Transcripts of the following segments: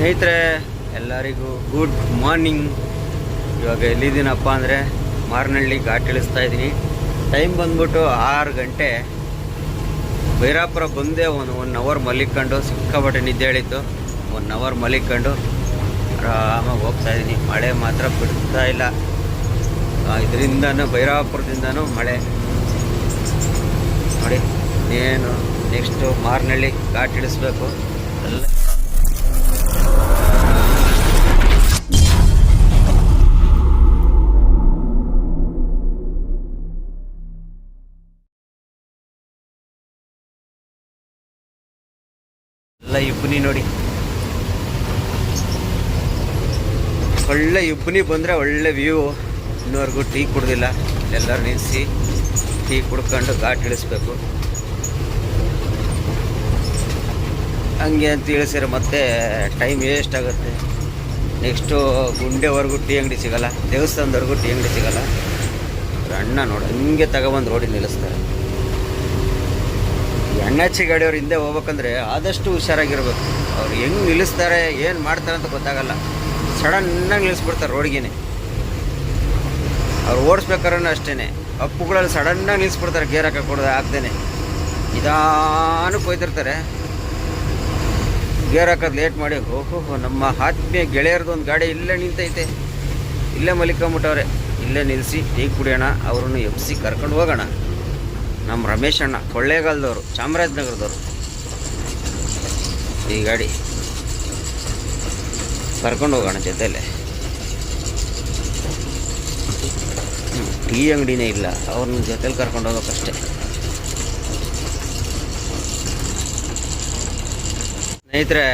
ಸ್ನೇಹಿತರೆ ಎಲ್ಲರಿಗೂ good morning. ಇವಾಗ ಎಲ್ಲಿದ್ದೀನಪ್ಪ ಅಂದರೆ ಮಾರನಹಳ್ಳಿ ಘಾಟ್ ಇಳಿಸ್ತಾ ಇದ್ದೀನಿ. ಟೈಮ್ ಬಂದ್ಬಿಟ್ಟು 6 ಗಂಟೆ. ಭೈರಾಪುರ ಬಂದೆ ಒನ್ ಅವರ್ ಮಲಿಕೊಂಡು, ಸಿಕ್ಕಾಪಟ್ಟೆ ನಿದ್ದೆ ಹೇಳಿತ್ತು. 1 ಅವರ್ ಮಲಿಕೊಂಡು ಆರಾಮಾಗಿ ಹೋಗ್ತಾ ಇದ್ದೀನಿ. ಮಳೆ ಮಾತ್ರ ಬಿಡ್ತಾ ಇಲ್ಲ. ಇದರಿಂದನೂ ಭೈರಾಪುರದಿಂದನೂ ಮಳೆ ನೋಡಿ. ಏನು ನೆಕ್ಸ್ಟು ಮಾರನಹಳ್ಳಿ ಘಾಟ್ ಇಳಿಸ್ಬೇಕು. ಎಲ್ಲ ಇಬ್ಬನಿ ನೋಡಿ, ಒಳ್ಳೆ ಇಬ್ಬನಿ ಬಂದರೆ ಒಳ್ಳೆ ವ್ಯೂ. ಇನ್ನೂವರೆಗೂ ಟೀ ಕುಡ್ದಿಲ್ಲ. ಎಲ್ಲರೂ ನಿಲ್ಲಿಸಿ ಟೀ ಕುಡ್ಕೊಂಡು ಘಾಟ್ ಇಳಿಸ್ಬೇಕು. ಹಂಗೆ ಅಂತ ಇಳಿಸಿದ್ರೆ ಮತ್ತೆ ಟೈಮ್ ವೇಸ್ಟ್ ಆಗುತ್ತೆ. ನೆಕ್ಸ್ಟು ಗುಂಡೆವರೆಗೂ ಟೀ ಅಂಗಡಿ ಸಿಗೋಲ್ಲ, ದೇವಸ್ಥಾನದವರೆಗೂ ಟೀ ಅಂಗಡಿ ಸಿಗೋಲ್ಲ. ಅಣ್ಣ ನೋಡಿ ಹಂಗೆ ತಗೊಬಂದು ರೋಡಿಗೆ ನಿಲ್ಲಿಸ್ತಾರೆ. ಎಣ್ಣೆಚ್ಚಿ ಗಾಡಿಯವ್ರು ಹಿಂದೆ ಹೋಗ್ಬೇಕಂದ್ರೆ ಆದಷ್ಟು ಹುಷಾರಾಗಿರ್ಬೇಕು. ಅವ್ರು ಹೆಂಗೆ ನಿಲ್ಲಿಸ್ತಾರೆ, ಏನು ಮಾಡ್ತಾರೆ ಅಂತ ಗೊತ್ತಾಗಲ್ಲ. ಸಡನ್ನಾಗಿ ನಿಲ್ಲಿಸ್ಬಿಡ್ತಾರೆ ರೋಡ್ಗೇನೆ. ಅವ್ರು ಓಡಿಸ್ಬೇಕಾದ್ರೂ ಅಷ್ಟೇ, ಅಪ್ಪುಗಳಲ್ಲಿ ಸಡನ್ನಾಗಿ ನಿಲ್ಲಿಸ್ಬಿಡ್ತಾರೆ. ಗೇರ್ ಹಾಕಿ ಹಾಕ್ದೇನೆ ನಿಧಾನಕ್ಕೆ ಹೋಯ್ತಿರ್ತಾರೆ. ಗೇರ್ ಹಾಕೋದು ಲೇಟ್ ಮಾಡಿ, ಓಹೋ ನಮ್ಮ ಆತ್ಮೀಯ ಗೆಳೆಯರದು ಒಂದು ಗಾಡಿ ಇಲ್ಲೇ ನಿಂತೈತೆ, ಇಲ್ಲೇ ಮಲಿಕೊಂಬಿಟ್ಟವ್ರೆ. ಇಲ್ಲೇ ನಿಲ್ಲಿಸಿ ಟೀ ಕುಡಿಯೋಣ, ಅವ್ರನ್ನು ಎಬ್ಸಿ ಕರ್ಕೊಂಡು ಹೋಗೋಣ. ನಮ್ಮ ರಮೇಶ್ ಅಣ್ಣ ಕೊಳ್ಳೇಗಾಲದವರು, ಚಾಮರಾಜನಗರದವರು. ಈ ಗಾಡಿ ಕರ್ಕೊಂಡು ಹೋಗೋಣ ಜೊತೆಯಲ್ಲೇ. ಟೀ ಅಂಗಡಿನೇ ಇಲ್ಲ, ಅವ್ರನ್ನ ಜೊತೆಲಿ ಕರ್ಕೊಂಡು ಹೋಗೋಕ್ಕಷ್ಟೇ. ಸ್ನೇಹಿತರೆ,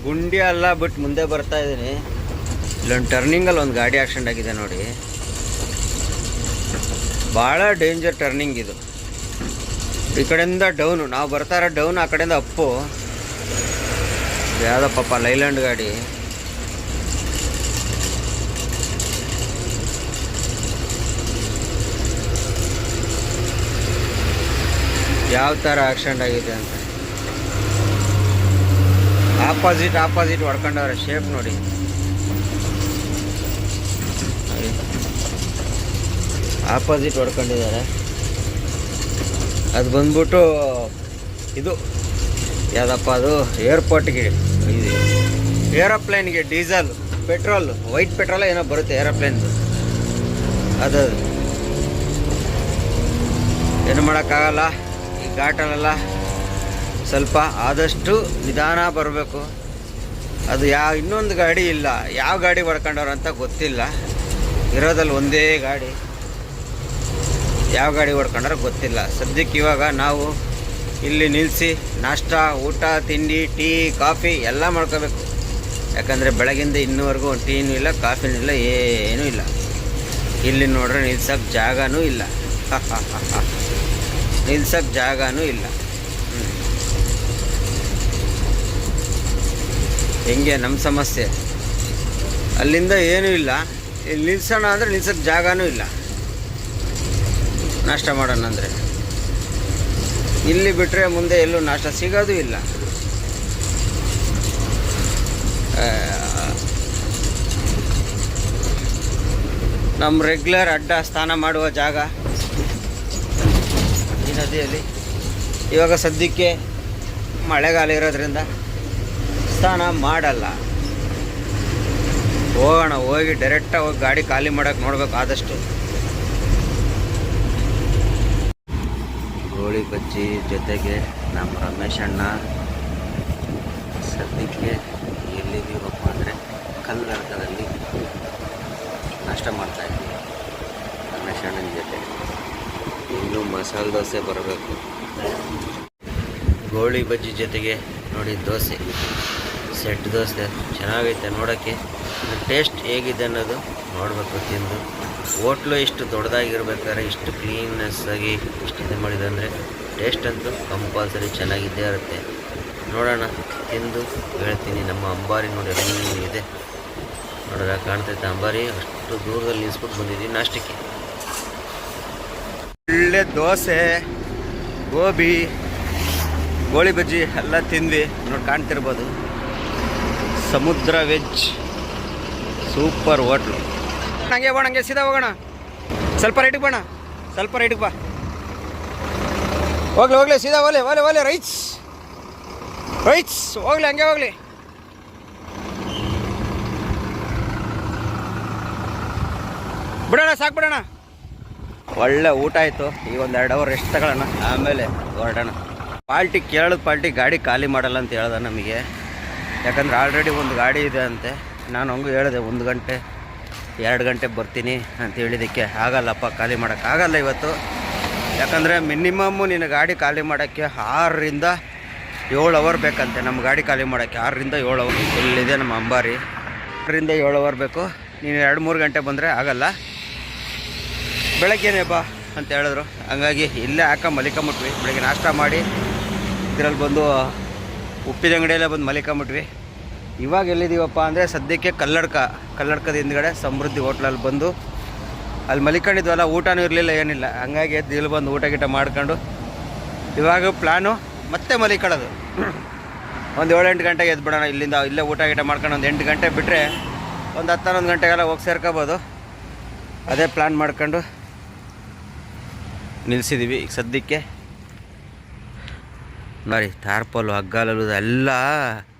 ಗುಂಡಿ ಎಲ್ಲ ಬಿಟ್ಟು ಮುಂದೆ ಬರ್ತಾ ಇದ್ದೀನಿ. ಇಲ್ಲೊಂದು ಟರ್ನಿಂಗಲ್ಲಿ ಒಂದು ಗಾಡಿ ಆಕ್ಸಿಡೆಂಟ್ ಆಗಿದೆ ನೋಡಿ. ಭಾಳ ಡೇಂಜರ್ ಟರ್ನಿಂಗ್ ಇದು. ಈ ಕಡೆಯಿಂದ ಡೌನು, ನಾವು ಬರ್ತಾ ಇರೋ ಡೌನ್, ಆ ಕಡೆಯಿಂದ ಅಪ್ಪು. ಯಾವುದೋ ಪಾಪ ಲೈಲ್ಯಾಂಡ್ ಗಾಡಿ. ಯಾವ ಥರ ಆಕ್ಸಿಡೆಂಟ್ ಆಗಿದೆ ಅಂತ. ಆಪೋಸಿಟ್ ಹೊಡ್ಕೊಂಡವ್ರೆ. ಶೇಪ್ ನೋಡಿ, ಆಪೋಸಿಟ್ ಹೊಡ್ಕೊಂಡಿದ್ದಾರೆ. ಅದು ಬಂದ್ಬಿಟ್ಟು ಇದು ಯಾವುದಪ್ಪ, ಅದು ಏರ್ಪೋರ್ಟ್ಗೆ, ಇದು ಏರೋಪ್ಲೇನ್ಗೆ ಡೀಸಲ್, ಪೆಟ್ರೋಲ್, ವೈಟ್ ಪೆಟ್ರೋಲ್ ಏನೋ ಬರುತ್ತೆ ಏರೋಪ್ಲೇನ್ದು. ಅದು ಏನು ಮಾಡೋಕ್ಕಾಗಲ್ಲ. ಈ ಘಾಟಲ್ಲೆಲ್ಲ ಸ್ವಲ್ಪ ಆದಷ್ಟು ನಿಧಾನ ಬರಬೇಕು. ಅದು ಇನ್ನೊಂದು ಗಾಡಿ ಇಲ್ಲ, ಯಾವ ಗಾಡಿ ಹೊಡ್ಕೊಂಡವ್ರು ಅಂತ ಗೊತ್ತಿಲ್ಲ. ಇರೋದಲ್ಲಿ ಒಂದೇ ಗಾಡಿ, ಯಾವ ಗಾಡಿ ಹೊಡ್ಕೊಂಡ್ರೆ ಗೊತ್ತಿಲ್ಲ. ಸದ್ಯಕ್ಕೆ ಇವಾಗ ನಾವು ಇಲ್ಲಿ ನಿಲ್ಲಿಸಿ ನಾಷ್ಟ, ಊಟ, ತಿಂಡಿ, ಟೀ, ಕಾಫಿ ಎಲ್ಲ ಮಾಡ್ಕೋಬೇಕು. ಯಾಕಂದರೆ ಬೆಳಗಿಂದ ಇನ್ನೂವರೆಗೂ ಒಂದು ಟೀನೂ ಇಲ್ಲ, ಕಾಫಿನೂ ಇಲ್ಲ, ಏನೂ ಇಲ್ಲ. ಇಲ್ಲಿ ನೋಡ್ರೆ ನಿಲ್ಸೋಕ್ಕೆ ಜಾಗನೂ ಇಲ್ಲ. ನಿಲ್ಸೋಕ್ಕೆ ಜಾಗನೂ ಇಲ್ಲ. ಹೆಂಗೆ ನಮ್ಮ ಸಮಸ್ಯೆ. ಅಲ್ಲಿಂದ ಏನೂ ಇಲ್ಲ, ಇಲ್ಲಿ ನಿಲ್ಸೋಣ ಅಂದರೆ ನಿಲ್ಸೋಕ್ಕೆ ಜಾಗನೂ ಇಲ್ಲ. ನಾಷ್ಟ ಮಾಡೋಣ ಅಂದರೆ ಇಲ್ಲಿ ಬಿಟ್ಟರೆ ಮುಂದೆ ಎಲ್ಲೂ ನಾಷ್ಟ ಸಿಗೋದು ಇಲ್ಲ. ನಮ್ಮ ರೆಗ್ಯುಲರ್ ಅಡ್ಡ ಸ್ನಾನ ಮಾಡುವ ಜಾಗ ಈ ನದಿಯಲ್ಲಿ. ಇವಾಗ ಸದ್ಯಕ್ಕೆ ಮಳೆಗಾಲ ಇರೋದ್ರಿಂದ ಸ್ನಾನ ಮಾಡಲ್ಲ. ಹೋಗೋಣ, ಹೋಗಿ ಡೈರೆಕ್ಟಾಗಿ ಹೋಗಿ ಗಾಡಿ ಖಾಲಿ ಮಾಡೋಕ್ಕೆ ನೋಡ್ಬೇಕು ಆದಷ್ಟು. ಗೋಳಿ ಬಜ್ಜಿ ಜೊತೆಗೆ ನಮ್ಮ ರಮೇಶ್ ಅಣ್ಣ. ಸದ್ಯಕ್ಕೆ ಎಲ್ಲಿದ್ದೀವಪ್ಪ ಅಂದರೆ ಕಲ್ಲರ್ಗದಲ್ಲಿ ನಾಷ್ಟ ಮಾಡ್ತಾಯಿದ್ವಿ ರಮೇಶ್ ಅಣ್ಣನ ಜೊತೆ. ಇನ್ನೂ ಮಸಾಲೆ ದೋಸೆ ಬರಬೇಕು. ಗೋಳಿ ಬಜ್ಜಿ ಜೊತೆಗೆ ನೋಡಿ ದೋಸೆ, ಸೆಟ್ ದೋಸೆ ಚೆನ್ನಾಗೈತೆ ನೋಡೋಕ್ಕೆ. ಟೇಸ್ಟ್ ಹೇಗಿದೆ ಅನ್ನೋದು ನೋಡಬೇಕು ತಿಂದು. ಹೋಟ್ಲು ಇಷ್ಟು ದೊಡ್ಡದಾಗಿರ್ಬೇಕಾದ್ರೆ ಇಷ್ಟು ಕ್ಲೀನ್ನೆಸ್ ಆಗಿ ಇಷ್ಟು ಇದು ಮಾಡಿದೆ ಅಂದರೆ ಟೇಸ್ಟ್ ಅಂತೂ ಕಂಪಲ್ಸರಿ ಚೆನ್ನಾಗಿದ್ದೇ ಇರುತ್ತೆ. ನೋಡೋಣ, ತಿಂದು ಹೇಳ್ತೀನಿ. ನಮ್ಮ ಅಂಬಾರಿ ನೋಡಿ ಅಲ್ಲಿ ಇದೆ, ನೋಡೋಣ ಕಾಣ್ತೈತೆ ಅಂಬಾರಿ. ಅಷ್ಟು ದೂರದಲ್ಲಿ ನಿಲ್ಲಿಸ್ಬಿಟ್ಟು ಬಂದಿದ್ದೀವಿ ನಾಷ್ಟಕ್ಕೆ. ಒಳ್ಳೆ ದೋಸೆ, ಗೋಬಿ, ಗೋಳಿ ಬಜ್ಜಿ ಎಲ್ಲ ತಿಂದ್ವಿ. ನೋಡಿ ಕಾಣ್ತಿರ್ಬೋದು. ಸಮುದ್ರ ವೆಜ್ ಸೂಪರ್ ಹೋಟ್ಲು. ಹಂಗೆ ಬಾ, ಹಂಗೆ ಸೀದಾ ಹೋಗೋಣ. ಸ್ವಲ್ಪ ರೈಟಿಗೆ ಬಣ್ಣ, ಸ್ವಲ್ಪ ರೈಟಿಗೆ ಬಾ. ಹೋಗ್ಲಿ ಸೀದಾ ಹೋಗ್ಲಿ ರೈಟ್ಸ್ ಹೋಗ್ಲಿ, ಹಂಗೆ ಹೋಗ್ಲಿ. ಬಿಡೋಣ, ಸಾಕು ಬಿಡೋಣ. ಒಳ್ಳೆ ಊಟ ಆಯಿತು. ಈಗ ಒಂದು 2 ಅವರ್ ರೆಸ್ಟ್ ತಗೊಳ್ಳೋಣ, ಆಮೇಲೆ ಹೊರಡೋಣ. ಕೇಳೋದು ಪಾರ್ಟಿ ಗಾಡಿ ಖಾಲಿ ಮಾಡಲ್ಲ ಅಂತ ಹೇಳ್ದೆ ನಮಗೆ. ಯಾಕಂದ್ರೆ ಆಲ್ರೆಡಿ ಒಂದು ಗಾಡಿ ಇದೆ ಅಂತೆ. ನಾನು ಹಂಗೂ ಹೇಳಿದೆ 1 ಗಂಟೆ 2 ಗಂಟೆ ಬರ್ತೀನಿ ಅಂತ ಹೇಳಿದ್ದಕ್ಕೆ ಆಗಲ್ಲಪ್ಪ, ಖಾಲಿ ಮಾಡೋಕ್ಕಾಗಲ್ಲ ಇವತ್ತು. ಯಾಕಂದರೆ ಮಿನಿಮಮ್ಮು ನಿನ್ನ ಗಾಡಿ ಖಾಲಿ ಮಾಡೋಕ್ಕೆ 6 ರಿಂದ 7 ಅವರ್ ಬೇಕಂತೆ. ನಮ್ಮ ಗಾಡಿ ಖಾಲಿ ಮಾಡೋಕ್ಕೆ 6 ರಿಂದ 7 ಅವರ್. ಇಲ್ಲಿದೆ ನಮ್ಮ ಅಂಬಾರಿ. 6 ರಿಂದ 7 ಅವರ್ ಬೇಕು. ನೀನು 2-3 ಗಂಟೆ ಬಂದರೆ ಆಗಲ್ಲ, ಬೆಳಗ್ಗೆನೇ ಬಾ ಅಂತ ಹೇಳಿದ್ರು. ಹಂಗಾಗಿ ಇಲ್ಲೇ ಮಲಿಕೊಂಬಿಟ್ವಿ. ಬೆಳಗ್ಗೆ ನಾಷ್ಟ ಮಾಡಿ ಇದರಲ್ಲಿ ಬಂದು ಉಪ್ಪಿನ ಅಂಗಡಿಯಲ್ಲೇ ಬಂದು ಮಲಿಕೊಂಬಿಟ್ವಿ. ಇವಾಗ ಎಲ್ಲಿದ್ದೀವಪ್ಪ ಅಂದರೆ ಸದ್ಯಕ್ಕೆ ಕಲ್ಲಡ್ಕದ ಹಿಂದ್ಗಡೆ ಸಮೃದ್ಧಿ ಹೋಟ್ಲಲ್ಲಿ ಬಂದು ಅಲ್ಲಿ ಮಲಿಕೊಂಡಿದ್ವಲ್ಲ, ಊಟನೂ ಇರಲಿಲ್ಲ, ಏನಿಲ್ಲ. ಹಂಗಾಗಿ ಎದ್ದು ಇಲ್ಲಿ ಬಂದು ಊಟ ಮಾಡ್ಕೊಂಡು ಇವಾಗ ಪ್ಲ್ಯಾನು ಮತ್ತೆ ಮಲಿಕೊಳ್ಳೋದು. ಒಂದು 7-8 ಗಂಟೆಗೆ ಎದ್ದು ಬಿಡೋಣ ಇಲ್ಲಿಂದ. ಇಲ್ಲೇ ಊಟ ಮಾಡ್ಕೊಂಡು ಒಂದು 8 ಗಂಟೆ ಬಿಟ್ಟರೆ ಒಂದು 10-11 ಗಂಟೆಗೆಲ್ಲ ಹೋಗಿ ಸೇರ್ಕೋಬೋದು. ಅದೇ ಪ್ಲ್ಯಾನ್ ಮಾಡ್ಕೊಂಡು ನಿಲ್ಲಿಸಿದ್ದೀವಿ ಈಗ ಸದ್ಯಕ್ಕೆ. ನೋಡಿ ತಾರ್ಪಲ್ಲು, ಹಗ್ಗಾಲಲು ಎಲ್ಲ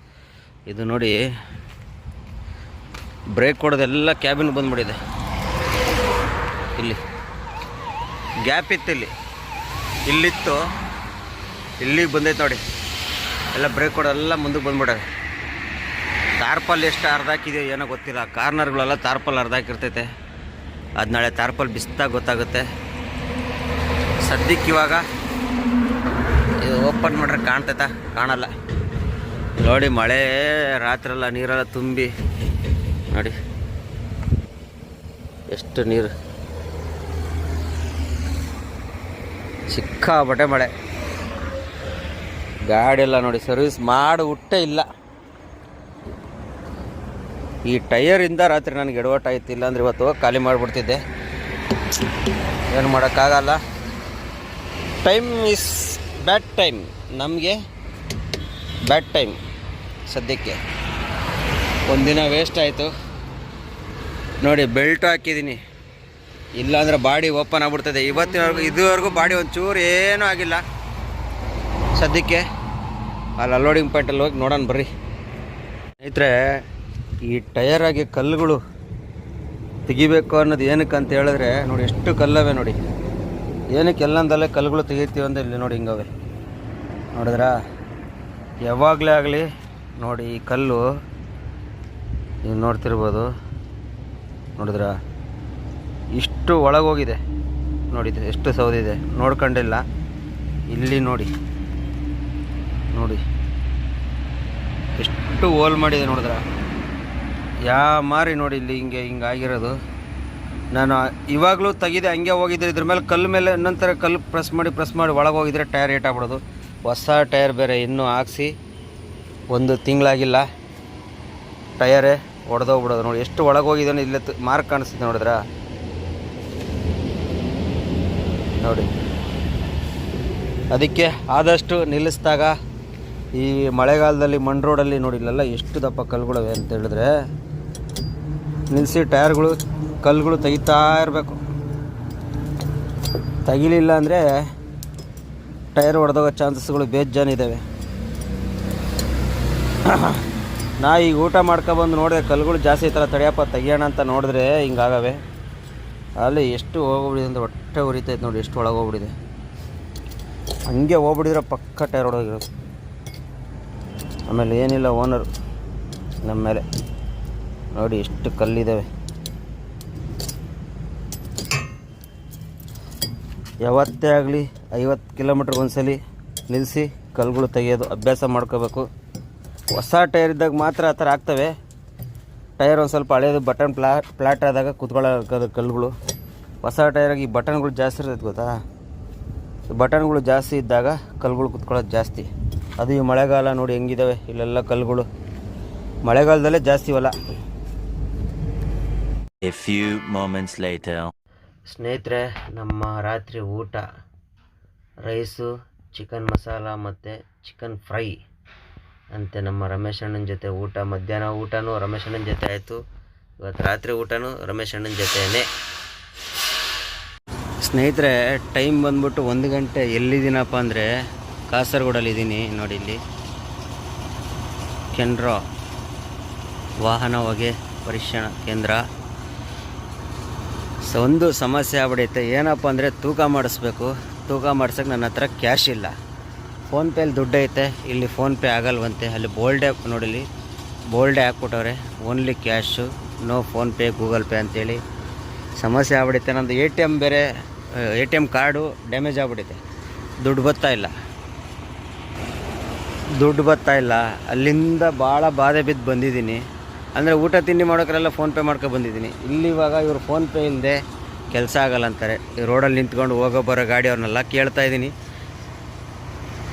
ಇದು ನೋಡಿ. ಬ್ರೇಕ್ ಕೊಡೋದೆಲ್ಲ ಕ್ಯಾಬಿನ್ ಬಂದ್ಬಿಟ್ಟಿದೆ. ಇಲ್ಲಿ ಗ್ಯಾಪ್ ಇತ್ತು, ಇಲ್ಲಿತ್ತು, ಇಲ್ಲಿಗೆ ಬಂದೈತೆ ನೋಡಿ. ಎಲ್ಲ ಬ್ರೇಕ್ ಕೊಡೋದೆಲ್ಲ ಮುಂದಕ್ಕೆ ಬಂದ್ಬಿಡೋದು. ತಾರ್ಪಲ್ ಎಷ್ಟು ಅರ್ಧ ಹಾಕಿದೆಯೋ ಏನೋ ಗೊತ್ತಿಲ್ಲ. ಕಾರ್ನರ್ಗಳೆಲ್ಲ ತಾರ್ಪಲ್ ಅರ್ಧ ಹಾಕಿರ್ತೈತೆ. ಅದು ನಾಳೆ ತಾರ್ಪಲ್ ಬಿಸ್ದಾಗ ಗೊತ್ತಾಗುತ್ತೆ. ಸದ್ಯಕ್ಕೆ ಇವಾಗ ಇದು ಓಪನ್ ಮಾಡ್ರೆ ಕಾಣ್ತೈತಾ? ಕಾಣಲ್ಲ ನೋಡಿ. ಮಳೆ ರಾತ್ರೆಲ್ಲ ನೀರೆಲ್ಲ ತುಂಬಿ ನೋಡಿ ಎಷ್ಟು ನೀರು. ಸಿಕ್ಕಾಪಟ್ಟೆ ಮಳೆ. ಗಾಡಿ ಎಲ್ಲ ನೋಡಿ ಸರ್ವಿಸ್ ಮಾಡಿ ಹುಟ್ಟೇ ಇಲ್ಲ. ಈ ಟೈರಿಂದ ರಾತ್ರಿ ನನಗೆ ಎಡವಟ್ಟಾಯ್ತು. ಇಲ್ಲಾಂದ್ರೆ ಇವತ್ತು ಖಾಲಿ ಮಾಡಿಬಿಡ್ತಿದ್ದೆ. ಏನು ಮಾಡೋಕ್ಕಾಗಲ್ಲ. ಟೈಮ್ ಇಸ್ ಬ್ಯಾಡ್ ಟೈಮ್, ನಮಗೆ ಬ್ಯಾಡ್ ಟೈಮ್. ಸದ್ಯಕ್ಕೆ ಒಂದಿನ ವೇಸ್ಟ್ ಆಯಿತು ನೋಡಿ. ಬೆಲ್ಟು ಹಾಕಿದ್ದೀನಿ, ಇಲ್ಲಾಂದ್ರೆ ಬಾಡಿ ಓಪನ್ ಆಗ್ಬಿಡ್ತದೆ. ಇದುವರೆಗೂ ಬಾಡಿ ಒಂಚೂರು ಏನೂ ಆಗಿಲ್ಲ. ಸದ್ಯಕ್ಕೆ ಅಲ್ಲಿ ಅನ್ಲೋಡಿಂಗ್ ಪಾಯಿಂಟಲ್ಲಿ ಹೋಗಿ ನೋಡೋಣ ಬರ್ರಿ ಸ್ನೇಹಿತರೆ. ಈ ಟಯರಾಗಿ ಕಲ್ಲುಗಳು ತೆಗಿಬೇಕು ಅನ್ನೋದು ಏನಕ್ಕೆ ಅಂತ ಹೇಳಿದ್ರೆ ನೋಡಿ ಎಷ್ಟು ಕಲ್ಲವೆ ನೋಡಿ. ಏನಕ್ಕೆ ಎಲ್ಲಂದಲ್ಲೇ ಕಲ್ಲುಗಳು ತೆಗಿತೀವಿ ಅಂತ ಇಲ್ಲಿ ನೋಡಿ ಹಿಂಗವೆ ನೋಡಿದ್ರಾ. ಯಾವಾಗಲೇ ಆಗಲಿ ನೋಡಿ ಈ ಕಲ್ಲು ನೀವು ನೋಡ್ತಿರ್ಬೋದು. ನೋಡಿದ್ರಾ ಇಷ್ಟು ಒಳಗೋಗಿದೆ ನೋಡಿದೆ, ಎಷ್ಟು ಸೌದಿದೆ ನೋಡ್ಕೊಂಡಿಲ್ಲ. ಇಲ್ಲಿ ನೋಡಿ ಎಷ್ಟು ಹೋಲ್ ಮಾಡಿದೆ ನೋಡಿದ್ರ. ಮಾರಿ ನೋಡಿ ಇಲ್ಲಿ ಹಿಂಗಾಗಿರೋದು. ನಾನು ಇವಾಗಲೂ ತೆಗಿದೆ, ಹಂಗೆ ಹೋಗಿದ್ದೆ. ಇದ್ರ ಮೇಲೆ ಕಲ್ಲು ಮೇಲೆ ಇನ್ನೊಂಥರ ಕಲ್ಲು ಪ್ರೆಸ್ ಮಾಡಿ ಒಳಗೆ ಹೋಗಿದ್ರೆ ಟೈರ್ ಏಟಾಗ್ಬಿಡೋದು. ಹೊಸ ಟೈರ್ ಬೇರೆ ಇನ್ನೂ ಹಾಕ್ಸಿ 1 ತಿಂಗಳಾಗಿಲ್ಲ, ಟಯರೇ ಒಡೆದೋಗ್ಬಿಡೋದು. ನೋಡಿ ಎಷ್ಟು ಒಳಗೆ ಹೋಗಿದ್ದಾನೆ. ಇಲ್ಲೇ ಮಾರ್ಕ್ ಕಾಣಿಸ್ತಿದೆ ನೋಡಿದ್ರಾ. ನೋಡಿ ಅದಕ್ಕೆ ಆದಷ್ಟು ನಿಲ್ಲಿಸಿದಾಗ ಈ ಮಳೆಗಾಲದಲ್ಲಿ ಮಣ್ಣು ರೋಡಲ್ಲಿ ನೋಡಿ ಇಲ್ಲೆಲ್ಲ ಎಷ್ಟು ದಪ್ಪ ಕಲ್ಲುಗಳಿವೆ ಅಂತ ಹೇಳಿದ್ರೆ ನಿಲ್ಲಿಸಿ ಕಲ್ಲುಗಳು ತೆಗಿತಾ ಇರಬೇಕು. ತೆಗಿಲಿಲ್ಲ ಅಂದರೆ ಟೈರ್ ಹೊಡೆದೋಗೋ ಚಾನ್ಸಸ್ಗಳು ಬೇಜಾನಿದ್ದಾವೆ. ನಾ ಈಗ ಊಟ ಮಾಡ್ಕೊಬಂದು ನೋಡಿದ್ರೆ ಕಲ್ಲುಗಳು ಜಾಸ್ತಿ ಈ ಥರ ತಡೆಯಪ್ಪ ತೆಗಿಯೋಣ ಅಂತ ನೋಡಿದ್ರೆ ಹಿಂಗಾಗವೆ. ಅಲ್ಲಿ ಎಷ್ಟು ಹೋಗ್ಬಿಡಿದೆ ಅಂದರೆ ಹೊಟ್ಟೆ ಉರಿತೈತೆ ನೋಡಿ. ಎಷ್ಟು ಒಳಗೆ ಹೋಗ್ಬಿಟ್ಟಿದೆ. ಹಂಗೆ ಹೋಗ್ಬಿಟ್ಟಿದ್ರೆ ಪಕ್ಕ ಟೈರ್ ಹೊಡೋಗಿರೋದು. ಆಮೇಲೆ ಏನಿಲ್ಲ, ಓನರು ನಮ್ಮ ಮೇಲೆ ನೋಡಿ ಎಷ್ಟು ಕಲ್ಲಿದ್ದಾವೆ. ಯಾವತ್ತೇ ಆಗಲಿ 50 ಕಿಲೋಮೀಟ್ರಿಗೆ ಒಂದ್ಸಲಿ ನಿಲ್ಲಿಸಿ ಕಲ್ಲುಗಳು ತೆಗೆಯೋದು ಅಭ್ಯಾಸ ಮಾಡ್ಕೋಬೇಕು. ಹೊಸ ಟೈರ್ ಇದ್ದಾಗ ಮಾತ್ರ ಆ ಥರ ಆಗ್ತವೆ. ಟೈರ್ ಒಂದು ಸ್ವಲ್ಪ ಹಳೆಯದು ಬಟನ್ ಫ್ಲಾಟ್ ಆದಾಗ ಕುತ್ಕೊಳ್ಳೋದು ಕಲ್ಲುಗಳು. ಹೊಸ ಟೈರಾಗಿ ಈ ಬಟನ್ಗಳು ಜಾಸ್ತಿ ಇರ್ತೈತೆ ಗೊತ್ತಾ. ಬಟನ್ಗಳು ಜಾಸ್ತಿ ಇದ್ದಾಗ ಕಲ್ಲುಗಳು ಕುತ್ಕೊಳ್ಳೋದು ಜಾಸ್ತಿ. ಅದು ಈ ಮಳೆಗಾಲ ನೋಡಿ ಹೆಂಗಿದ್ದಾವೆ ಇಲ್ಲೆಲ್ಲ ಕಲ್ಲುಗಳು. ಮಳೆಗಾಲದಲ್ಲೇ ಜಾಸ್ತಿ ಹೊಲ. A few moments later. ಸ್ನೇಹಿತರೆ, ನಮ್ಮ ರಾತ್ರಿ ಊಟ ರೈಸು, ಚಿಕನ್ ಮಸಾಲ ಮತ್ತು ಚಿಕನ್ ಫ್ರೈ ಅಂತೆ ನಮ್ಮ ರಮೇಶ್ ಅಣ್ಣನ ಜೊತೆ ಊಟ, ಮಧ್ಯಾಹ್ನ ಊಟನೂ ರಮೇಶ್ ಅಣ್ಣನ ಜೊತೆ ಆಯಿತು, ಇವತ್ತು ರಾತ್ರಿ ಊಟನೂ ರಮೇಶ್ ಅಣ್ಣನ ಜೊತೆಯೇ. ಸ್ನೇಹಿತರೆ, ಟೈಮ್ ಬಂದ್ಬಿಟ್ಟು 1 ಗಂಟೆ. ಎಲ್ಲಿದ್ದೀನಪ್ಪ ಅಂದರೆ ಕಾಸರಗೋಡಲ್ಲಿದ್ದೀನಿ. ನೋಡಿ ಇಲ್ಲಿ ಕೆನರಾ ವಾಹನ ಹೊಗೆ ಪರಿಶೀಲನಾ ಕೇಂದ್ರ. ಒಂದು ಸಮಸ್ಯೆ ಆಗ್ಬಿಡೈತೆ. ಏನಪ್ಪ ಅಂದರೆ ತೂಕ ಮಾಡಿಸ್ಬೇಕು. ತೂಕ ಮಾಡ್ಸೋಕ್ಕೆ ನನ್ನ ಹತ್ರ ಕ್ಯಾಶ್ ಇಲ್ಲ. ಫೋನ್ಪೇಲಿ ದುಡ್ಡು ಐತೆ, ಇಲ್ಲಿ ಫೋನ್ಪೇ ಆಗಲ್ವಂತೆ. ಅಲ್ಲಿ ಬೋಲ್ಡೇ ನೋಡಿಲಿ, ಬೋಲ್ಡೇ ಹಾಕ್ಬಿಟ್ಟವ್ರೆ, only cash, no PhonePe Google Pay ಅಂತೇಳಿ. ಸಮಸ್ಯೆ ಆಗ್ಬಿಡೈತೆ. ನಮ್ಮದು ATM ಬೇರೆ, ATM ಕಾರ್ಡು ಡ್ಯಾಮೇಜ್ ಆಗ್ಬಿಟ್ಟೈತೆ. ದುಡ್ಡು ಬರ್ತಾ ಇಲ್ಲ. ಅಲ್ಲಿಂದ ಭಾಳ ಬಾಧೆ ಬಿದ್ದು ಬಂದಿದ್ದೀನಿ. ಅಂದರೆ ಊಟ ತಿಂಡಿ ಮಾಡೋಕ್ಕೆಲ್ಲ ಫೋನ್ಪೇ ಮಾಡ್ಕೊ ಬಂದಿದ್ದೀನಿ. ಇಲ್ಲಿ ಇವಾಗ ಇವರು ಫೋನ್ಪೇ ಇಲ್ಲದೆ ಕೆಲಸ ಆಗಲ್ಲ ಅಂತಾರೆ. ಈ ರೋಡಲ್ಲಿ ನಿಂತ್ಕೊಂಡು ಹೋಗೋ ಬರೋ ಗಾಡಿಯವ್ರನ್ನೆಲ್ಲ ಕೇಳ್ತಾಯಿದ್ದೀನಿ.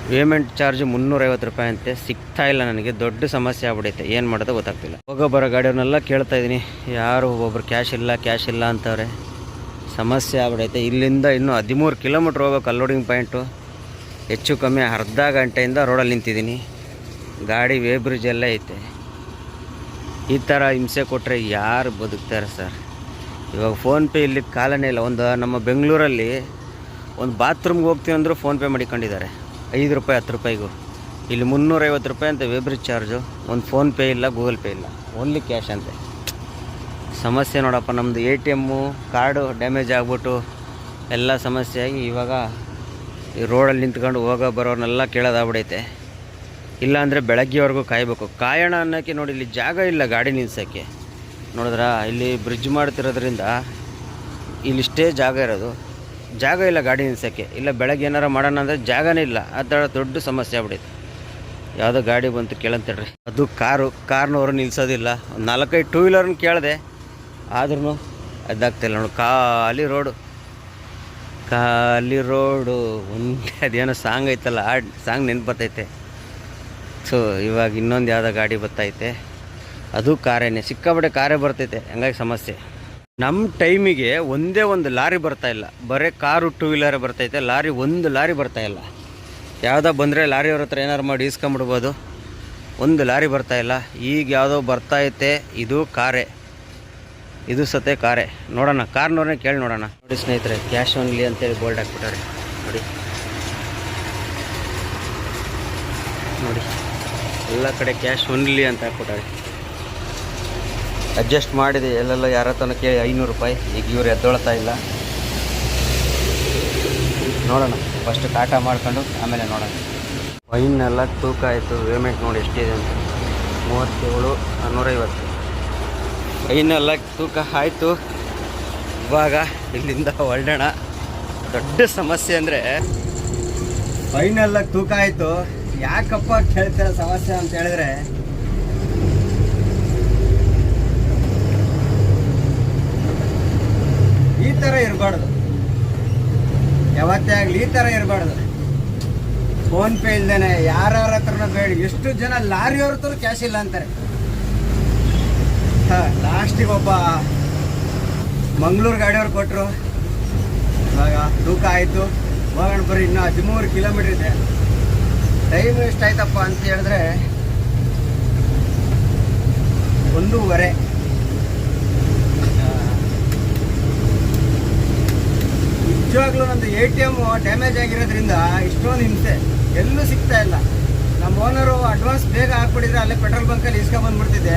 ಪೇಮೆಂಟ್ ಚಾರ್ಜ್ 350 ರೂಪಾಯಿ ಅಂತೆ. ಸಿಗ್ತಾ ಇಲ್ಲ ನನಗೆ. ದೊಡ್ಡ ಸಮಸ್ಯೆ ಆಗ್ಬಿಡೈತೆ. ಏನು ಮಾಡೋದು ಗೊತ್ತಾಗ್ತಿಲ್ಲ. ಹೋಗೋ ಬರೋ ಗಾಡಿಯವ್ರನ್ನೆಲ್ಲ ಕೇಳ್ತಾಯಿದ್ದೀನಿ. ಯಾರು ಒಬ್ಬೊಬ್ರು ಕ್ಯಾಶ್ ಇಲ್ಲ ಅಂತವ್ರೆ. ಸಮಸ್ಯೆ ಆಗ್ಬಿಡೈತೆ. ಇಲ್ಲಿಂದ ಇನ್ನೂ 13 ಕಿಲೋಮೀಟ್ರ್ ಹೋಗ್ಬೇಕು ಅನ್ಲೋಡಿಂಗ್ ಪಾಯಿಂಟು. ಹೆಚ್ಚು ಕಮ್ಮಿ ಅರ್ಧ ಗಂಟೆಯಿಂದ ರೋಡಲ್ಲಿ ನಿಂತಿದ್ದೀನಿ. ಗಾಡಿ ವೇಬ್ರಿಡ್ಜಲ್ಲೇ ಐತೆ. ಈ ಥರ ಹಿಂಸೆ ಕೊಟ್ಟರೆ ಯಾರು ಬದುಕ್ತಾರೆ ಸರ್? ಇವಾಗ ಫೋನ್ಪೇ ಇಲ್ಲಿ ಕಾಲನೇ ಇಲ್ಲ. ನಮ್ಮ ಬೆಂಗಳೂರಲ್ಲಿ ಒಂದು ಬಾತ್ರೂಮ್ಗೆ ಹೋಗ್ತೀವಿ ಅಂದರೂ ಫೋನ್ಪೇ ಮಾಡಿಕೊಂಡಿದ್ದಾರೆ 5 ರೂಪಾಯಿ 10 ರೂಪಾಯಿಗೂ. ಇಲ್ಲಿ 350 ರೂಪಾಯಿ ಅಂತ ವೇಬ್ರಿಡ್ಜ್ ಚಾರ್ಜು. ಒಂದು ಫೋನ್ಪೇ ಇಲ್ಲ, ಗೂಗಲ್ ಪೇ ಇಲ್ಲ, ಓನ್ಲಿ ಕ್ಯಾಶ್ ಅಂತೆ. ಸಮಸ್ಯೆ ನೋಡಪ್ಪ. ನಮ್ಮದು ATM ಕಾರ್ಡು ಡ್ಯಾಮೇಜ್ ಆಗಿಬಿಟ್ಟು ಎಲ್ಲ ಸಮಸ್ಯೆ ಆಗಿ ಇವಾಗ ಈ ರೋಡಲ್ಲಿ ನಿಂತ್ಕೊಂಡು ಹೋಗೋ ಬರೋರ್ನೆಲ್ಲ ಕೇಳೋದಾಗ್ಬಿಡೈತೆ. ಇಲ್ಲಾಂದರೆ ಬೆಳಗ್ಗೆವರೆಗೂ ಕಾಯಬೇಕು. ಕಾಯೋಣ ಅನ್ನೋಕ್ಕೆ ನೋಡಿ ಇಲ್ಲಿ ಜಾಗ ಇಲ್ಲ ಗಾಡಿ ನಿಲ್ಸೋಕ್ಕೆ. ನೋಡಿದ್ರಾ, ಇಲ್ಲಿ ಬ್ರಿಡ್ಜ್ ಮಾಡ್ತಿರೋದ್ರಿಂದ ಇಲ್ಲಿಷ್ಟೇ ಜಾಗ ಇರೋದು. ಜಾಗ ಇಲ್ಲ ಗಾಡಿ ನಿಲ್ಸೋಕ್ಕೆ. ಇಲ್ಲ ಬೆಳಗ್ಗೆ ಏನಾರು ಮಾಡೋಣ ಅಂದರೆ ಜಾಗನೇ ಇಲ್ಲ. ಆ ಥರ ದೊಡ್ಡ ಸಮಸ್ಯೆ ಆಗ್ಬಿಡೈತೆ. ಯಾವುದೋ ಗಾಡಿ ಬಂತು ಕೇಳಂತೇಳ್ರಿ. ಅದು ಕಾರ್ನವರು ನಿಲ್ಸೋದಿಲ್ಲ. 4-5 ಟೂ ವೀಲರ್ನ ಕೇಳಿದೆ, ಆದ್ರೂ ಅದಾಗ್ತಿಲ್ಲ. ನೋಡಿ, ಖಾಲಿ ರೋಡು ಒಂದೇ. ಅದೇನೋ ಸಾಂಗ್ ಐತಲ್ಲ, ಆ ಸಾಂಗ್ ನೆನ್ಪು ಬರ್ತೈತೆ. ಸೊ ಇವಾಗ ಇನ್ನೊಂದು ಯಾವುದೋ ಗಾಡಿ ಬರ್ತೈತೆ, ಅದು ಕಾರೇನೆ. ಸಿಕ್ಕಾಪಟ್ಟೆ ಕಾರೇ ಬರ್ತೈತೆ. ಹಂಗಾಗಿ ಸಮಸ್ಯೆ. ನಮ್ಮ ಟೈಮಿಗೆ ಒಂದೇ ಒಂದು ಲಾರಿ ಬರ್ತಾಯಿಲ್ಲ. ಬರೀ ಕಾರು ಟೂ ವೀಲರೇ ಬರ್ತೈತೆ. ಒಂದು ಲಾರಿ ಬರ್ತಾಯಿಲ್ಲ. ಯಾವುದೋ ಬಂದರೆ ಲಾರಿಯವ್ರ ಹತ್ರ ಏನಾರು ಮಾಡಿ ಇಸ್ಕೊಂಬಿಡ್ಬೋದು. ಒಂದು ಲಾರಿ ಬರ್ತಾಯಿಲ್ಲ. ಈಗ ಯಾವುದೋ ಬರ್ತೈತೆ, ಇದು ಕಾರೇ. ಇದು ಸತೆ ಕಾರೇ. ನೋಡೋಣ, ಕಾರ್ನವ್ರನ್ನೇ ಕೇಳಿ ನೋಡೋಣ. ನೋಡಿ ಸ್ನೇಹಿತರೆ, ಕ್ಯಾಶ್ ಓನ್ಲಿ ಅಂತೇಳಿ ಬೋಲ್ಡ್ ಹಾಕ್ಬಿಟ್ಟಾರೆ. ನೋಡಿ ಎಲ್ಲ ಕಡೆ ಕ್ಯಾಶ್ ಓನ್ಲಿ ಅಂತ ಹಾಕ್ಬಿಟ್ಟಾರೆ. ಅಡ್ಜಸ್ಟ್ ಮಾಡಿದೆ ಎಲ್ಲೆಲ್ಲ. ಯಾರ ಹತ್ರನ ಕೇಳಿ 500 ರೂಪಾಯಿ. ಈಗ ಇವ್ರು ಎದ್ದೊಳ್ತಾ ಇಲ್ಲ. ನೋಡೋಣ, ಫಸ್ಟ್ ಟಾಟಾ ಮಾಡ್ಕೊಂಡು ಆಮೇಲೆ ನೋಡೋಣ. ವೈನೆಲ್ಲ ತೂಕ ಆಯಿತು. ಪೇಮೆಂಟ್ ನೋಡಿ ಎಷ್ಟಿದೆ ಅಂತ, 37,150. ವೈನೆಲ್ಲ ತೂಕ ಆಯಿತು. ಇವಾಗ ಇಲ್ಲಿಂದ ಹೊರಡೋಣ. ದೊಡ್ಡ ಸಮಸ್ಯೆ ಅಂದರೆ ವೈನೆಲ್ಲ ತೂಕ ಆಯಿತು. ಯಾಕಪ್ಪ ಕೇಳ್ತೀರ ಸಮಸ್ಯೆ ಅಂತ ಹೇಳಿದ್ರೆ, ಈ ಥರ ಇರಬಾರ್ದು. ಯಾವತ್ತೇ ಆಗಲಿ ಈ ಥರ ಇರಬಾರ್ದು. ಫೋನ್ಪೇ ಇಲ್ದೇನೆ ಯಾರ ಹತ್ರನೂ ಬೇಡ. ಎಷ್ಟು ಜನ ಲಾರಿಯವ್ರ ಹತ್ರ ಕ್ಯಾಶ್ ಇಲ್ಲ ಅಂತಾರೆ. ಲಾಸ್ಟಿಗೆ ಒಬ್ಬ ಮಂಗಳೂರು ಗಾಡಿಯವ್ರು ಕೊಟ್ಟರು. ಇವಾಗ ತೂಕ ಆಯಿತು. ಹೋಗೋಣ ಬರ್ರಿ, ಇನ್ನೂ 13 ಕಿಲೋಮೀಟ್ರ್ ಇದೆ. ಟೈಮ್ ಎಷ್ಟಾಯ್ತಪ್ಪ ಅಂತ ಹೇಳಿದ್ರೆ 1:30. ನಿಜವಾಗ್ಲೂ ನಂದು ATM ಡ್ಯಾಮೇಜ್ ಆಗಿರೋದ್ರಿಂದ ಇಷ್ಟೊಂದು ಹಿಂಸೆ. ಎಲ್ಲೂ ಸಿಗ್ತಾ ಇಲ್ಲ. ನಮ್ಮ ಓನರು ಅಡ್ವಾನ್ಸ್ ಬೇಗ ಹಾಕ್ಬಿಟ್ಟಿದ್ರೆ ಅಲ್ಲೇ ಪೆಟ್ರೋಲ್ ಬಂಕಲ್ಲಿ ಇಸ್ಕೊಂಬಂದ್ಬಿಡ್ತಿದ್ದೆ.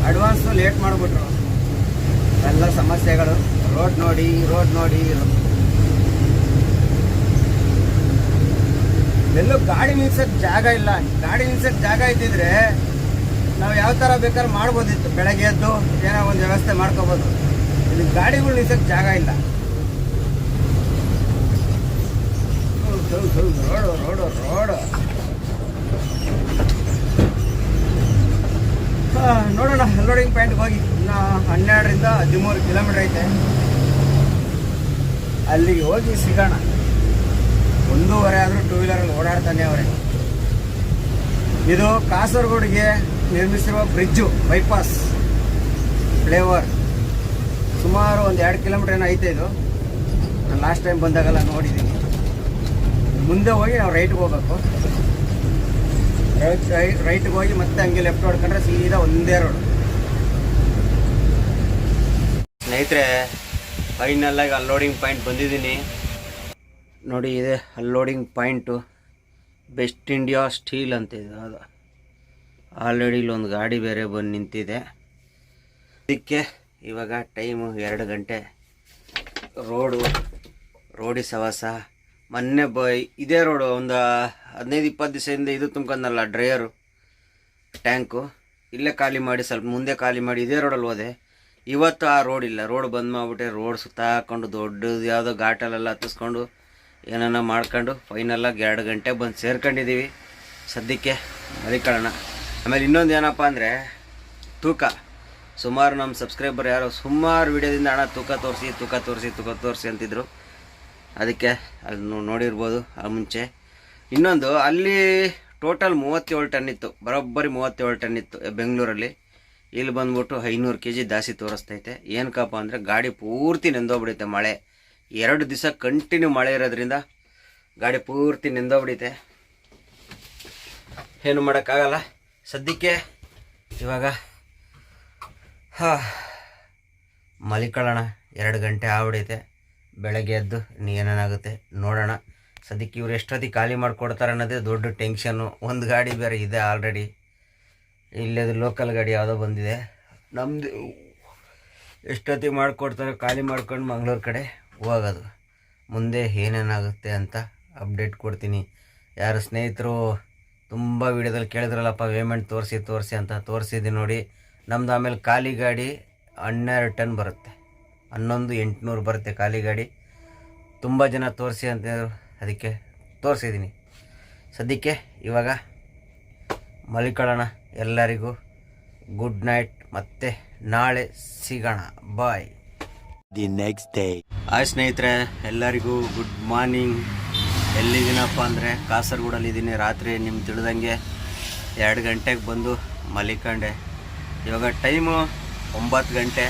ಅಡ್ವಾನ್ಸು ಲೇಟ್ ಮಾಡಿಬಿಟ್ರು. ಎಲ್ಲ ಸಮಸ್ಯೆಗಳು. ರೋಡ್ ನೋಡಿ. ಎಲ್ಲೂ ಗಾಡಿ ನಿಲ್ಸೋಕ್ಕೆ ಜಾಗ ಇಲ್ಲ. ಗಾಡಿ ನಿಲ್ಸೋಕ್ಕೆ ಜಾಗ ಇದ್ದಿದ್ರೆ ನಾವು ಯಾವ ಥರ ಬೇಕಾದ್ರೂ ಮಾಡ್ಬೋದಿತ್ತು. ಬೆಳಗ್ಗೆ ಎದ್ದು ಏನೋ ಒಂದು ವ್ಯವಸ್ಥೆ ಮಾಡ್ಕೋಬೋದು. ಇಲ್ಲಿ ಗಾಡಿಗಳು ನಿಲ್ಸೋಕ್ಕೆ ಜಾಗ ಇಲ್ಲ. ರೋಡು ನೋಡೋಣ. ಅನ್ಲೋಡಿಂಗ್ ಪಾಯಿಂಟ್ಗೆ ಹೋಗಿ ಇನ್ನು 12ರಿಂದ 13 ಕಿಲೋಮೀಟ್ರ್ ಐತೆ. ಅಲ್ಲಿಗೆ ಹೋಗಿ ಸಿಗೋಣ. 1:30 ಆದರೂ ಟೂ ವೀಲರಲ್ಲಿ ಓಡಾಡ್ತಾನೆ ಅವರೇ. ಇದು ಕಾಸರಗೋಡಿಗೆ ನಿರ್ಮಿಸಿರುವ ಬ್ರಿಡ್ಜು, ಬೈಪಾಸ್ ಫ್ಲೇವರ್. ಸುಮಾರು ಒಂದು 2 ಕಿಲೋಮೀಟ್ರ್ ಏನೋ ಐತೆ ಇದು. ನಾನು ಲಾಸ್ಟ್ ಟೈಮ್ ಬಂದಾಗೆಲ್ಲ ನೋಡಿದ್ದೀನಿ. ಮುಂದೆ ಹೋಗಿ ನಾವು ರೈಟ್ಗೆ ಹೋಗ್ಬೇಕು. ರೈಟ್ಗೆ ಹೋಗಿ ಮತ್ತೆ ಹಂಗೆ ಲೆಫ್ಟ್ ಹೊಡ್ಕೊಂಡ್ರೆ ಸೀದಾ ಒಂದೇ ರೋಡ್. ಸ್ನೇಹಿತರೆ, ಫೈನಲ್ಲಾಗಿ ಅನ್ಲೋಡಿಂಗ್ ಪಾಯಿಂಟ್ ಬಂದಿದ್ದೀನಿ ನೋಡಿ. ಇದೆ unloading point, best India steel ಅಂತ ಇದೆ. ಅದು ಆಲ್ರೆಡಿ ಇಲ್ಲೊಂದು ಗಾಡಿ ಬೇರೆ ಬಂದು ನಿಂತಿದೆ. ಅದಕ್ಕೆ ಇವಾಗ ಟೈಮು 2 ಗಂಟೆ. ರೋಡಿ ಸವಾಸ ಮೊನ್ನೆ ಇದೇ ರೋಡು ಒಂದು 15-20 ದಿವಸದಿಂದ ಇದು ತುಂಬ್ಕೊಂಡಲ್ಲ ಡ್ರೈಯರು ಟ್ಯಾಂಕು, ಇಲ್ಲೇ ಖಾಲಿ ಮಾಡಿ ಸ್ವಲ್ಪ ಮುಂದೆ ಖಾಲಿ ಮಾಡಿ ಇದೇ ರೋಡಲ್ಲಿ ಹೋದೆ. ಇವತ್ತು ಆ ರೋಡ್ ಇಲ್ಲ, ರೋಡ್ ಬಂದ್ ಮಾಡಿಬಿಟ್ಟೆ. ರೋಡ್ ಸುತ್ತ ಹಾಕ್ಕೊಂಡು ದೊಡ್ಡದು ಯಾವುದೋ ಘಾಟಲ್ಲೆಲ್ಲ ಹತ್ತಿಸ್ಕೊಂಡು ಏನಾನ ಮಾಡ್ಕೊಂಡು ಫೈನಲ್ಲಾಗಿ 2 ಗಂಟೆ ಬಂದು ಸೇರ್ಕೊಂಡಿದ್ದೀವಿ. ಸದ್ಯಕ್ಕೆ ಮಲಿಕೊಳ್ಳೋಣ. ಆಮೇಲೆ ಇನ್ನೊಂದು ಏನಪ್ಪ ಅಂದರೆ ತೂಕ. ಸುಮಾರು ನಮ್ಮ ಸಬ್ಸ್ಕ್ರೈಬರ್ ಯಾರೋ ಸುಮಾರು ವಿಡಿಯೋದಿಂದ ಅಣ್ಣ ತೂಕ ತೋರಿಸಿ ಅಂತಿದ್ರು. ಅದಕ್ಕೆ ಅದನ್ನು ನೋಡಿರ್ಬೋದು. ಆ ಮುಂಚೆ ಇನ್ನೊಂದು ಅಲ್ಲಿ ಟೋಟಲ್ 37 ಟನ್ ಇತ್ತು, ಬರೋಬ್ಬರಿ 37 ಟನ್ ಇತ್ತು ಬೆಂಗಳೂರಲ್ಲಿ. ಇಲ್ಲಿ ಬಂದ್ಬಿಟ್ಟು 500 kg ಜಾಸ್ತಿ ತೋರಿಸ್ತೈತೆ. ಏನಕ್ಕಪ್ಪ ಅಂದರೆ ಗಾಡಿ ಪೂರ್ತಿ ನೆಂದೋಗ್ಬಿಡೈತೆ. ಮಳೆ 2 ದಿವಸ ಕಂಟಿನ್ಯೂ ಮಳೆ ಇರೋದ್ರಿಂದ ಗಾಡಿ ಪೂರ್ತಿ ನೆಂದೋಗ್ಬಿಡೈತೆ. ಏನು ಮಾಡೋಕ್ಕಾಗಲ್ಲ. ಸದ್ಯಕ್ಕೆ ಇವಾಗ ಮಲಿಕೊಳ್ಳೋಣ. 2 ಗಂಟೆ ಆಗ್ಬಿಡೈತೆ. ಬೆಳಗ್ಗೆ ಎದ್ದು ಏನೇನಾಗುತ್ತೆ ನೋಡೋಣ. ಸದ್ಯಕ್ಕೆ ಇವ್ರು ಎಷ್ಟೊತ್ತಿಗೆ ಖಾಲಿ ಮಾಡಿಕೊಡ್ತಾರೆ ಅನ್ನೋದೇ ದೊಡ್ಡ ಟೆನ್ಷನ್ನು. ಒಂದು ಗಾಡಿ ಬೇರೆ ಇದೆ ಆಲ್ರೆಡಿ, ಇಲ್ಲದು ಲೋಕಲ್ ಗಾಡಿ ಯಾವುದೋ ಬಂದಿದೆ. ನಮ್ಮದು ಎಷ್ಟೊತ್ತಿಗೆ ಮಾಡಿಕೊಡ್ತಾರೆ ಖಾಲಿ ಮಾಡ್ಕೊಂಡು ಮಂಗಳೂರು ಕಡೆ ಹೋಗೋದು. ಮುಂದೆ ಏನೇನಾಗುತ್ತೆ ಅಂತ ಅಪ್ಡೇಟ್ ಕೊಡ್ತೀನಿ. ಯಾರು ಸ್ನೇಹಿತರು ತುಂಬ ವೀಡಿಯೋದಲ್ಲಿ ಕೇಳಿದ್ರಲ್ಲಪ್ಪ ಪೇಮೆಂಟ್ ತೋರಿಸಿ ಅಂತ ತೋರಿಸಿದ್ದೀನಿ ನೋಡಿ. ನಮ್ಮದು ಆಮೇಲೆ ಖಾಲಿ ಗಾಡಿ 12 ಟನ್ ಬರುತ್ತೆ, 11,800 ಬರುತ್ತೆ ಖಾಲಿ ಗಾಡಿ. ತುಂಬ ಜನ ತೋರಿಸಿ ಅಂತಂದರು, ಅದಕ್ಕೆ ತೋರಿಸಿದ್ದೀನಿ. ಸದ್ಯಕ್ಕೆ ಇವಾಗ ಮಲಿಕೊಳ್ಳೋಣ. ಎಲ್ಲರಿಗೂ ಗುಡ್ ನೈಟ್, ಮತ್ತೆ ನಾಳೆ ಸಿಗೋಣ. ಬಾಯ್. The next day. ಹಾಯ್ ಸ್ನೇಹಿತರೆ, ಎಲ್ಲರಿಗೂ ಗುಡ್ ಮಾರ್ನಿಂಗ್. ಎಲ್ಲಿದ್ದೀನಪ್ಪ ಅಂದರೆ ಕಾಸರಗೋಡಲ್ಲಿದ್ದೀನಿ. ರಾತ್ರಿ ನಿಮ್ಗೆ ತಿಳಿದಂಗೆ 2 ಗಂಟೆಗೆ ಬಂದು ಮಲಿಕೊಂಡೆ. ಇವಾಗ ಟೈಮು 9 ಗಂಟೆ.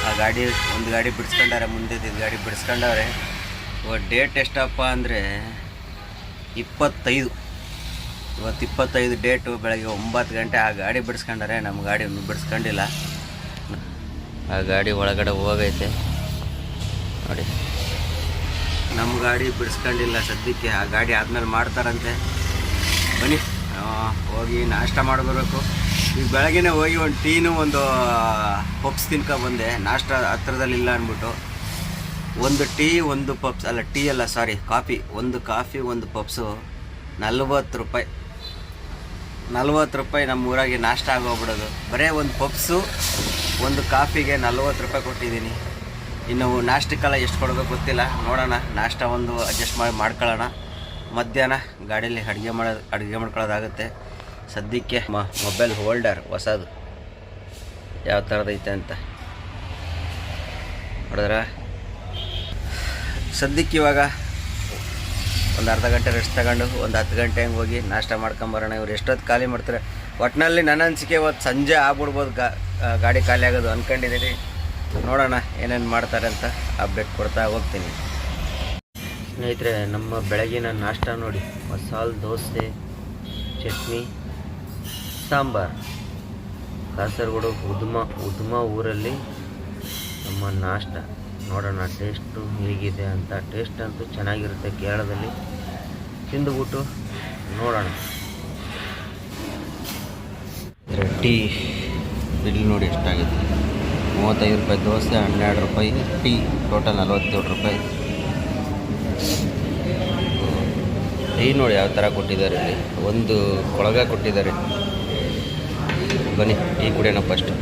ಆ ಗಾಡಿ ಒಂದು ಗಾಡಿ ಬಿಡಿಸ್ಕೊಂಡಾರೆ, ಮುಂದೆ ಗಾಡಿ ಬಿಡಿಸ್ಕೊಂಡವ್ರೆ. ಇವಾಗ ಡೇಟ್ ಎಷ್ಟಪ್ಪ ಅಂದರೆ 25. ಇವತ್ತು 25 ಡೇಟು. ಬೆಳಗ್ಗೆ 9 ಗಂಟೆ ಆ ಗಾಡಿ ಬಿಡಿಸ್ಕೊಂಡಾರೆ. ನಮ್ಮ ಗಾಡಿ ಬಿಡಿಸ್ಕೊಂಡಿಲ್ಲ. ಆ ಗಾಡಿ ಒಳಗಡೆ ಹೋಗೈತೆ ನೋಡಿ. ನಮ್ಮ ಗಾಡಿ ಬಿಡಿಸ್ಕೊಂಡಿಲ್ಲ ಸದ್ಯಕ್ಕೆ. ಆ ಗಾಡಿ ಆದಮೇಲೆ ಮಾಡ್ತಾರಂತೆ. ಬನ್ನಿ ಹೋಗಿ ನಾಷ್ಟ ಮಾಡಬರ್ಬೇಕು. ಈಗ ಬೆಳಗ್ಗೆನೇ ಹೋಗಿ ಒಂದು ಟೀನು ಒಂದು ಪಪ್ಸ್ ತಿನ್ಕೊಬಂದೆ. ನಾಷ್ಟ ಹತ್ರದಲ್ಲಿಲ್ಲ ಅಂದ್ಬಿಟ್ಟು ಒಂದು ಟೀ ಒಂದು ಪಪ್ಸ್, ಅಲ್ಲ ಟೀ ಅಲ್ಲ ಸಾರಿ ಕಾಫಿ, ಒಂದು ಕಾಫಿ ಒಂದು ಪಪ್ಸು 40 ರೂಪಾಯಿ. 40 ರೂಪಾಯಿ ನಮ್ಮ ಊರಾಗೆ ನಾಷ್ಟ ಆಗೋಗ್ಬಿಡೋದು. ಬರೀ ಒಂದು ಪಪ್ಸು ಒಂದು ಕಾಫಿಗೆ 40 ರೂಪಾಯಿ ಕೊಟ್ಟಿದ್ದೀನಿ. ಇನ್ನು ನಾಷ್ಟಕ್ಕೆಲ್ಲ ಎಷ್ಟು ಕೊಡಬೇಕು ಗೊತ್ತಿಲ್ಲ, ನೋಡೋಣ. ನಾಷ್ಟ ಒಂದು ಅಡ್ಜಸ್ಟ್ ಮಾಡ್ಕೊಳ್ಳೋಣ. ಮಧ್ಯಾಹ್ನ ಗಾಡೀಲಿ ಅಡುಗೆ ಮಾಡ್ಕೊಳ್ಳೋದಾಗುತ್ತೆ. ಸದ್ಯಕ್ಕೆ ಮೊಬೈಲ್ ಹೋಲ್ಡರ್ ಹೊಸದು ಯಾವ ಥರದೈತೆ ಅಂತ ನೋಡಿದ್ರೆ, ಸದ್ಯಕ್ಕೆ ಇವಾಗ ಒಂದು ಅರ್ಧ ಗಂಟೆ ರೆಸ್ಟ್ ತಗೊಂಡು ಒಂದು 10 ಗಂಟೆ ಹಂಗೆ ಹೋಗಿ ನಾಷ್ಟ ಮಾಡ್ಕೊಂಬರೋಣ. ಇವ್ರು ಎಷ್ಟೊತ್ತು ಖಾಲಿ ಮಾಡ್ತಾರೆ. ಒಟ್ಟಿನಲ್ಲಿ ನನ್ನ ಅನಿಸಿಕೆ ಇವತ್ತು ಸಂಜೆ ಆಗ್ಬಿಡ್ಬೋದು ಗಾಡಿ ಖಾಲಿ ಆಗೋದು ಅಂದ್ಕೊಂಡಿದ್ದೀನಿ. ನೋಡೋಣ ಏನೇನು ಮಾಡ್ತಾರೆ ಅಂತ ಅಪ್ಡೇಟ್ ಕೊಡ್ತಾ ಹೋಗ್ತೀನಿ. ಸ್ನೇಹಿತರೆ, ನಮ್ಮ ಬೆಳಗಿನ ನಾಷ್ಟ ನೋಡಿ, ಮಸಾಲೆ ದೋಸೆ, ಚಟ್ನಿ, ಸಾಂಬಾರು. ಕಾಸರಗೋಡು ಉದ್ಮ ಊರಲ್ಲಿ ನಮ್ಮ ನಾಷ್ಟ. ನೋಡೋಣ ಟೇಸ್ಟು ಹೇಗಿದೆ ಅಂತ. ಟೇಸ್ಟ್ ಅಂತೂ ಚೆನ್ನಾಗಿರುತ್ತೆ. ಕೇರಳದಲ್ಲಿ ತಿಂದುಬಿಟ್ಟು ನೋಡೋಣ. ಟೀ ಬಿಲ್ ನೋಡಿ ಎಷ್ಟಾಗಿದೆ. 35 ರೂಪಾಯಿ ದೋಸೆ, 12 ರೂಪಾಯಿ ಟೀ, ಟೋಟಲ್ 47 ರೂಪಾಯಿ. ಟೀ ನೋಡಿ ಯಾವ ಥರ ಕೊಟ್ಟಿದ್ದಾರೆ. ಇಲ್ಲಿ ಒಂದು ಕೊಳಗ ಕೊಟ್ಟಿದ್ದಾರೆ. ಬನ್ನಿ ಟೀ ಕುಡಿಯೋಣ ಫಸ್ಟ್.